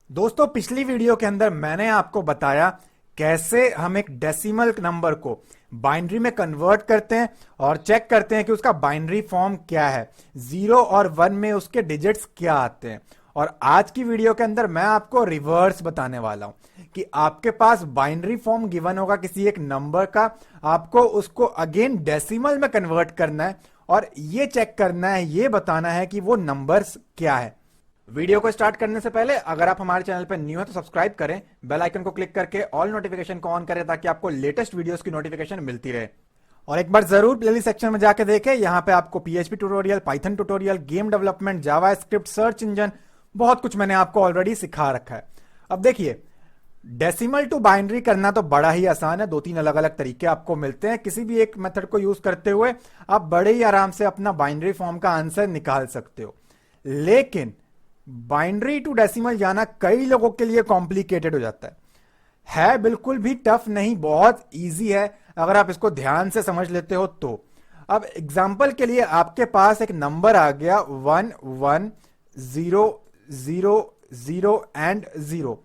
दोस्तों, पिछली वीडियो के अंदर मैंने आपको बताया कैसे हम एक डेसिमल नंबर को बाइनरी में कन्वर्ट करते हैं और चेक करते हैं कि उसका बाइनरी फॉर्म क्या है, 0 और 1 में उसके डिजिट्स क्या आते हैं। और आज की वीडियो के अंदर मैं आपको रिवर्स बताने वाला हूं कि आपके पास बाइनरी फॉर्म गिवन होगा किसी एक नंबर का, आपको उसको अगेन डेसिमल में कन्वर्ट करना है और ये चेक करना है, ये बताना है कि वो नंबर्स क्या है। वीडियो को स्टार्ट करने से पहले अगर आप हमारे चैनल पर न्यू है तो सब्सक्राइब करें, बेल आइकन को क्लिक करके ऑल नोटिफिकेशन को ऑन करें ताकि आपको लेटेस्ट वीडियोस की नोटिफिकेशन मिलती रहे। और एक बार जरूर प्लेलिस्ट सेक्शन में जाके देखें, यहां पे आपको PHP tutorial, Python tutorial, game development, JavaScript, search engine, बहुत कुछ मैंने आपको ऑलरेडी सिखा रखा है। अब देखिए, डेसिमल टू बाइनरी करना तो बड़ा ही आसान है। 2-3 अलग अलग तरीके आपको मिलते हैं। किसी भी एक मेथड को यूज करते हुए आप बड़े ही आराम से अपना बाइनरी फॉर्म का आंसर निकाल सकते हो। लेकिन बाइनरी टू डेसिमल जाना कई लोगों के लिए कॉम्प्लिकेटेड हो जाता है बिल्कुल भी टफ नहीं, बहुत इजी है अगर आप इसको ध्यान से समझ लेते हो तो। अब एग्जांपल के लिए आपके पास एक नंबर आ गया 1 1 0 0 0 एंड 0।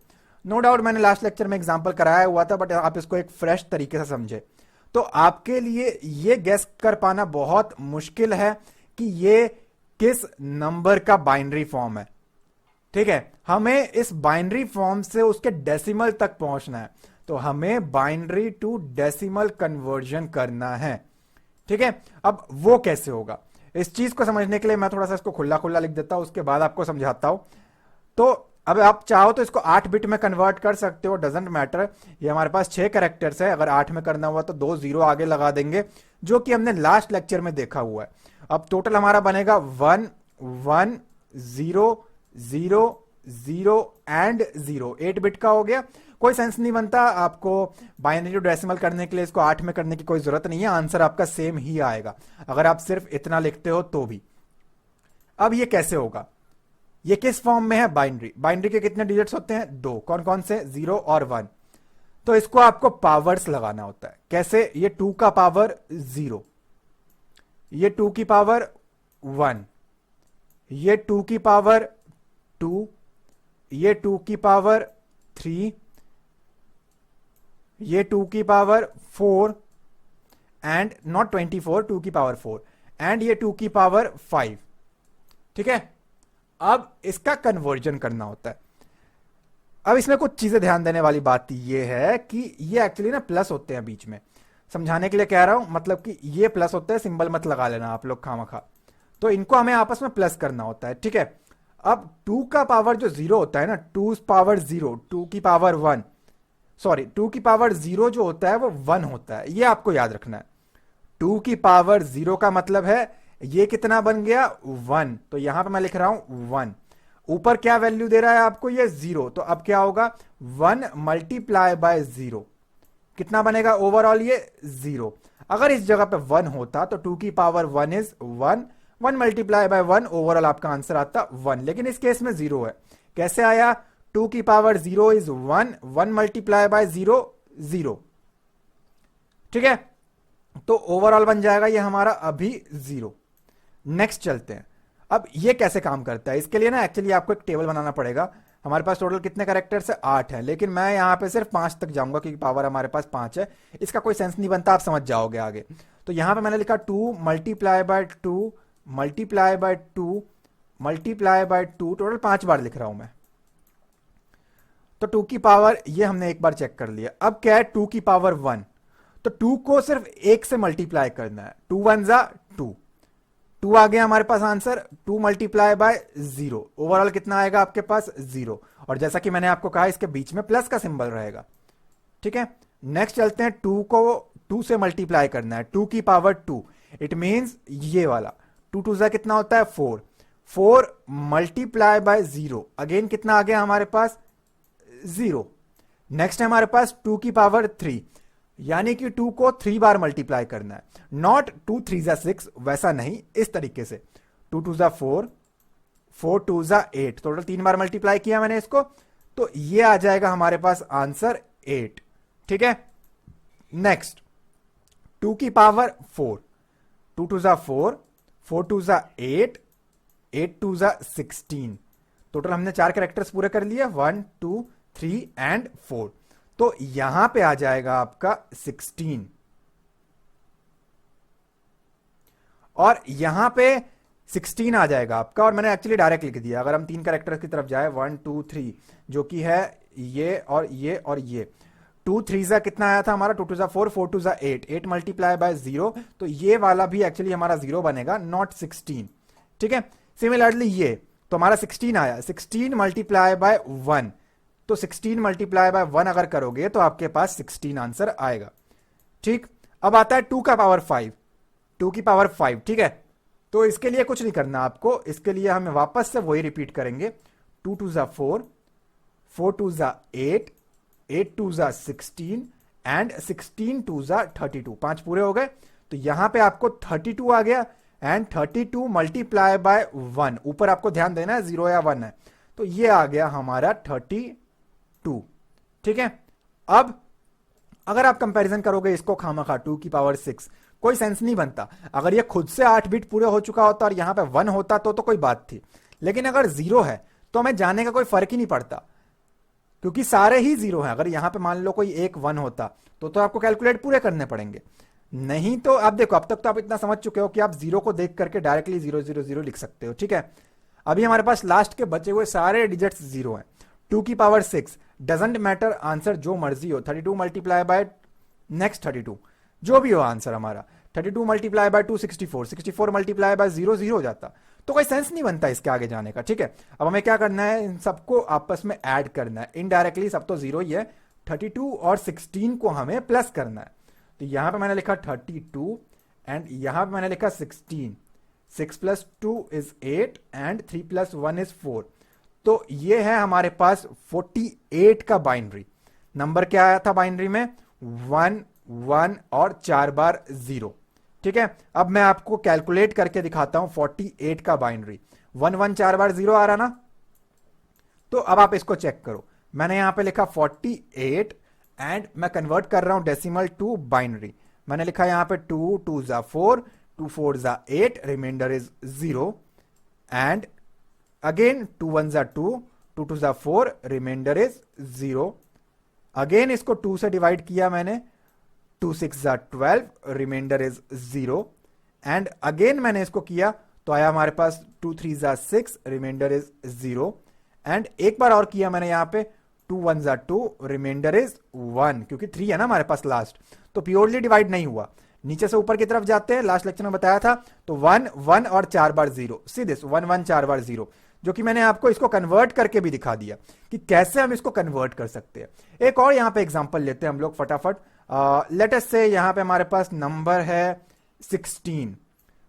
नो डाउट मैंने लास्ट लेक्चर में एग्जांपल कराया हुआ था, बट आप इसको एक फ्रेश तरीके से समझे तो आपके लिए ये गेस कर पाना बहुत मुश्किल है कि ये किस नंबर का बाइनरी फॉर्म है। ठीक है, हमें इस बाइनरी फॉर्म से उसके डेसिमल तक पहुंचना है, तो हमें बाइनरी टू डेसिमल कन्वर्जन करना है। ठीक है, अब वो कैसे होगा, इस चीज को समझने के लिए मैं थोड़ा सा इसको खुला खुला लिख देता हूं, उसके बाद आपको समझाता हूं। तो अब आप चाहो तो इसको 8 बिट में कन्वर्ट कर सकते हो, डजेंट मैटर। ये हमारे पास 6 कैरेक्टर्स है, अगर 8 में करना हुआ तो 2 0 आगे लगा देंगे, जो कि हमने लास्ट लेक्चर में देखा हुआ है। अब टोटल हमारा बनेगा 1 1 0 0 0 एंड 0। 8 बिट का हो गया, कोई सेंस नहीं बनता आपको बाइनरी टू डेसिमल करने के लिए। इसको 8 में करने की कोई जरूरत नहीं है, आंसर आपका सेम ही आएगा अगर आप सिर्फ इतना लिखते हो तो भी। अब ये कैसे होगा, ये किस फॉर्म में है बाइनरी। बाइनरी के कितने डिजिट्स होते हैं, 2। कौन कौन से, 0 और 1। तो इसको आपको पावर्स लगाना होता है। कैसे, ये 2 का पावर 0, ये 2 की पावर 1, ये 2 की पावर 2, ये 2 की पावर 3, ये 2 की पावर 4 एंड नॉट 24, 2 की पावर 4 एंड ये 2 की पावर 5। ठीक है, अब इसका कन्वर्जन करना होता है। अब इसमें कुछ चीजें ध्यान देने वाली बात यह है कि ये एक्चुअली ना प्लस होते हैं बीच में, समझाने के लिए कह रहा हूं, मतलब कि ये प्लस होते हैं, सिंबल मत लगा लेना आप लोग खामखा। तो इनको हमें आपस में प्लस करना होता है। ठीक है, अब 2 का पावर जो 0 होता है ना, 2 पावर 0, 2 की पावर 1, सॉरी 2 की पावर 0 जो होता है वो 1 होता है, ये आपको याद रखना है। 2 की पावर 0 का मतलब है ये कितना बन गया, 1। तो यहां पे मैं लिख रहा हूं 1। ऊपर क्या वैल्यू दे रहा है आपको, ये 0। तो अब क्या होगा, 1 मल्टीप्लाई बाय 0, कितना बनेगा ओवरऑल, ये 0। अगर इस जगह पे 1 होता तो 2 की power 1 is 1, 1 multiply by 1, overall आपका आंसर आता 1। लेकिन इस केस में 0 है, कैसे आया, 2 की पावर 0 इज 1, 1 मल्टीप्लाई बाय 0 0। ठीक है, तो ओवरऑल बन जाएगा ये हमारा अभी 0। नेक्स्ट चलते हैं। अब ये कैसे काम करता है, इसके लिए ना एक्चुअली आपको एक टेबल बनाना पड़ेगा। हमारे पास टोटल कितने कैरेक्टर्स है, 8 है, लेकिन मैं यहां पे सिर्फ 5 तक जाऊंगा क्योंकि पावर हमारे पास 5 है। इसका कोई सेंस नहीं बनता, आप समझ जाओगे आगे। तो यहां पे मैंने लिखा 2 multiply by 2 multiply by 2 multiply by 2, total 5 बार लिख रहा हूं मैं। तो 2 की पावर ये हमने एक बार चेक कर लिया। अब क्या है, 2 की पावर 1, तो 2 को सिर्फ 1 से मल्टीप्लाई करना है। 2 1 जा 2, 2 आ गया हमारे पास आंसर। 2 मल्टीप्लाई बाय 0, ओवरऑल कितना आएगा आपके पास, 0। और जैसा कि मैंने आपको कहा, इसके बीच में प्लस का सिंबल रहेगा। ठीक है, नेक्स्ट चलते हैं। 2 को 2 से मल्टीप्लाई करना है, 2 की पावर 2, इट मींस ये वाला 2 2 जा कितना होता है, 4। 4 मल्टीप्लाई बाय 0, अगेन कितना आ गया हमारे पास, 0। नेक्स्ट है हमारे पास 2 की पावर 3, यानी कि 2 को 3 बार मल्टीप्लाई करना है, नॉट 2 3 जा 6, वैसा नहीं, इस तरीके से 2 2 जा 4, 4 2 जा 8, टोटल 3 बार मल्टीप्लाई किया मैंने इसको, तो ये आ जाएगा हमारे पास आंसर 8। ठीक है, नेक्स्ट 2 की पावर 4, 2 2 जा 4, 4 2 जा 8, 8 2 जा 16, टोटल हमने 4 कैरेक्टर्स पूरे कर लिए, 1 2 3 एंड 4। तो यहां पे आ जाएगा आपका 16 और यहां पे 16 आ जाएगा आपका, और मैंने एक्चुअली डायरेक्ट लिख दिया। अगर हम 3 कैरेक्टर्स की तरफ जाए 1 2 3, जो कि है ये और ये और ये, 2 3 जा कितना आया था हमारा, 2 2 जा 4, 4 2 जा 8, 8 मल्टीप्लाई बाय 0, तो ये वाला भी एक्चुअली हमारा 0 बनेगा, नॉट 16। ठीक है, सिमिलरली ये तो हमारा 16 आया, 16 मल्टीप्लाई बाय 1, तो 16 मल्टीप्लाई बाय 1 अगर करोगे तो आपके पास 16 आंसर आएगा। ठीक, अब आता है 2 का पावर 5, 2 की पावर 5। ठीक है, तो इसके लिए कुछ नहीं करना आपको, इसके लिए हमें वापस से वही रिपीट करेंगे, 2 2 जा 4, 4 2 जा 8, 8 2 जा 16 एंड 16 2 जा 32। 5 पूरे हो गए, तो यहां पे आपको 32 आ गया, एंड 32 मल्टीप्लाई बाय 1, ऊपर आपको ध्यान देना है 0 या 1 है, तो ये आ गया हमारा 32। ठीक है, अब अगर आप कंपैरिजन करोगे इसको खामखा 2 की पावर 6, कोई सेंस नहीं बनता। अगर ये खुद से 8 बिट पूरे हो चुका होता और यहां पे 1 होता तो कोई बात थी, लेकिन अगर 0 है तो हमें जाने का कोई फर्क ही नहीं पड़ता, क्योंकि सारे ही 0 हैं। अगर यहां पे मान लो कोई एक 1 होता तो आपको कैलकुलेट पूरे करने पड़ेंगे, नहीं तो आप देखो, अब तक तो आप इतना समझ चुके हो कि आप 0 को देख करके डायरेक्टली 0 0 0 लिख सकते हो। ठीक है, अभी हमारे पास लास्ट के बचे हुए सारे डिजिट्स 0 हैं। 2 की पावर 6, डजेंट मैटर, आंसर जो मर्जी हो, 32 मल्टीप्लाई बाय नेक्स्ट 32, जो भी हो आंसर हमारा, 32 मल्टीप्लाई बाय 2 64, 64 मल्टीप्लाई बाय 0 0 हो जाता, तो कोई सेंस नहीं बनता इसके आगे जाने का। ठीक है, अब हमें क्या करना है, इन सबको आपस में ऐड करना है, इनडायरेक्टली सब तो 0 ही है, 32 और 16 को हमें प्लस करना है। तो यहां पे मैंने लिखा 32 एंड यहां पे मैंने लिखा 16, 6 plus 2 is 8 and 3 plus 1 is 4। तो ये है हमारे पास 48 का बाइनरी नंबर। क्या आया था बाइनरी में, 1 1 और 4 बार 0। ठीक है, अब मैं आपको कैलकुलेट करके दिखाता हूं 48 का बाइनरी। 1 1 4 बार 0 आ रहा ना, तो अब आप इसको चेक करो, मैंने यहां पे लिखा 48 एंड मैं कन्वर्ट कर रहा हूं डेसिमल टू बाइनरी। मैंने लिखा यहां पे 2 2 जा 4, 2 4 जा 8, रिमाइंडर इज 0 एंड अगेन 2 1 जा 2, 2 2 जा 4, रिमाइंडर इज 0। अगेन इसको 2 से डिवाइड किया मैंने, 2 6 जा 12, रिमाइंडर इज 0 एंड अगेन मैंने इसको किया तो आया हमारे पास 2 3 जा 6, रिमाइंडर इज 0 एंड एक बार और किया मैंने यहां पे 2 1 जा 2, रिमाइंडर इज 1, क्योंकि 3 है ना हमारे पास लास्ट, तो प्योरली डिवाइड नहीं हुआ। नीचे से ऊपर की तरफ जाते हैं, लास्ट लेक्चर में बताया था, तो 1 1 और 4 बार 0, सीधे 1 1 4 बार 0, जो कि मैंने आपको इसको कन्वर्ट करके भी दिखा दिया कि कैसे हम इसको कन्वर्ट कर सकते हैं। एक और यहां पे एग्जांपल लेते हैं हम लोग फटाफट। लेट अस से यहां पे हमारे पास नंबर है 16,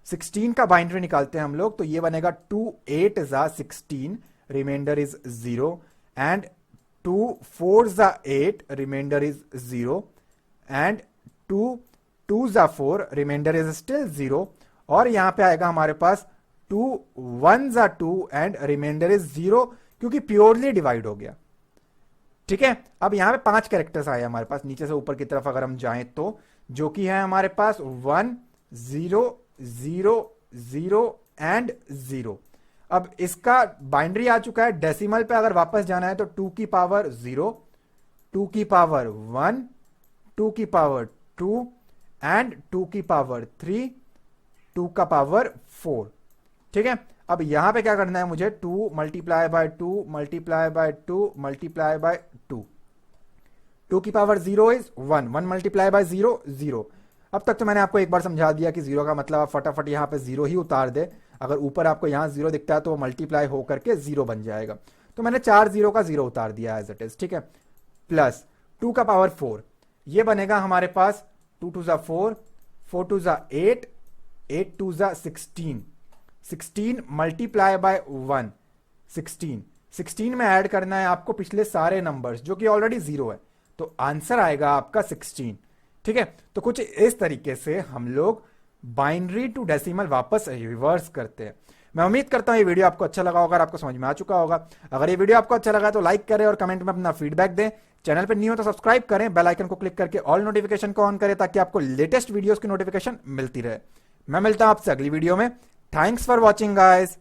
16 का बाइनरी निकालते हैं हम लोग, तो ये बनेगा 2 8 जा 16, रिमाइंडर इज 0 एंड 2 4 जा 8, रिमाइंडर इज 0 एंड 2 2 जा 4, रिमाइंडर इज स्टिल 0 और यहां पे आएगा हमारे पास 2 1 जा 2 एंड रिमाइंडर इज 0, क्योंकि प्योरली डिवाइड हो गया। ठीक है, अब यहां पे 5 कैरेक्टर्स आए हमारे पास नीचे से ऊपर की तरफ अगर हम जाएं तो, जो कि है हमारे पास 1 0 0 0 एंड 0। अब इसका बाइनरी आ चुका है, डेसिमल पे अगर वापस जाना है तो 2 की पावर 0, 2 की पावर 1, 2 की पावर 2 एंड 2 की पावर 3, 2 का पावर 4। ठीक है, अब यहां पे क्या करना है मुझे, 2 multiply by 2 multiply by 2 multiply by 2, 2 की पावर 0 इज 1, 1 मल्टीप्लाई बाय 0 0। अब तक तो मैंने आपको एक बार समझा दिया कि 0 का मतलब आप फटाफट यहां पे 0 ही उतार दे, अगर ऊपर आपको यहां 0 दिखता है तो वो मल्टीप्लाई होकर के 0 बन जाएगा, तो मैंने 4 0 का 0 उतार दिया एज इट इज। ठीक है, प्लस 2 का पावर 4, ये बनेगा हमारे पास 2 2 जा 4, 4 2 जा 8, 8 2 जा 16, 16 मल्टीप्लाई बाय 1, 16, 16 में ऐड करना है आपको पिछले सारे नंबर्स जो कि ऑलरेडी 0 है, तो आंसर आएगा आपका 16। ठीक है, तो कुछ इस तरीके से हम लोग बाइनरी टू डेसिमल वापस रिवर्स करते हैं। मैं उम्मीद करता हूं ये वीडियो आपको अच्छा लगा होगा, आपको समझ में आ चुका होगा। अगर ये वीडियो आपको अच्छा लगा तो लाइक करें और कमेंट में अपना फीडबैक दें। चैनल पर न्यू हो तो सब्सक्राइब करें, बेल आइकन को क्लिक करके ऑल नोटिफिकेशन को ऑन करें ताकि आपको लेटेस्ट वीडियोस की नोटिफिकेशन मिलती रहे। मैं मिलता हूं आपसे अगली वीडियो में। Thanks for watching guys.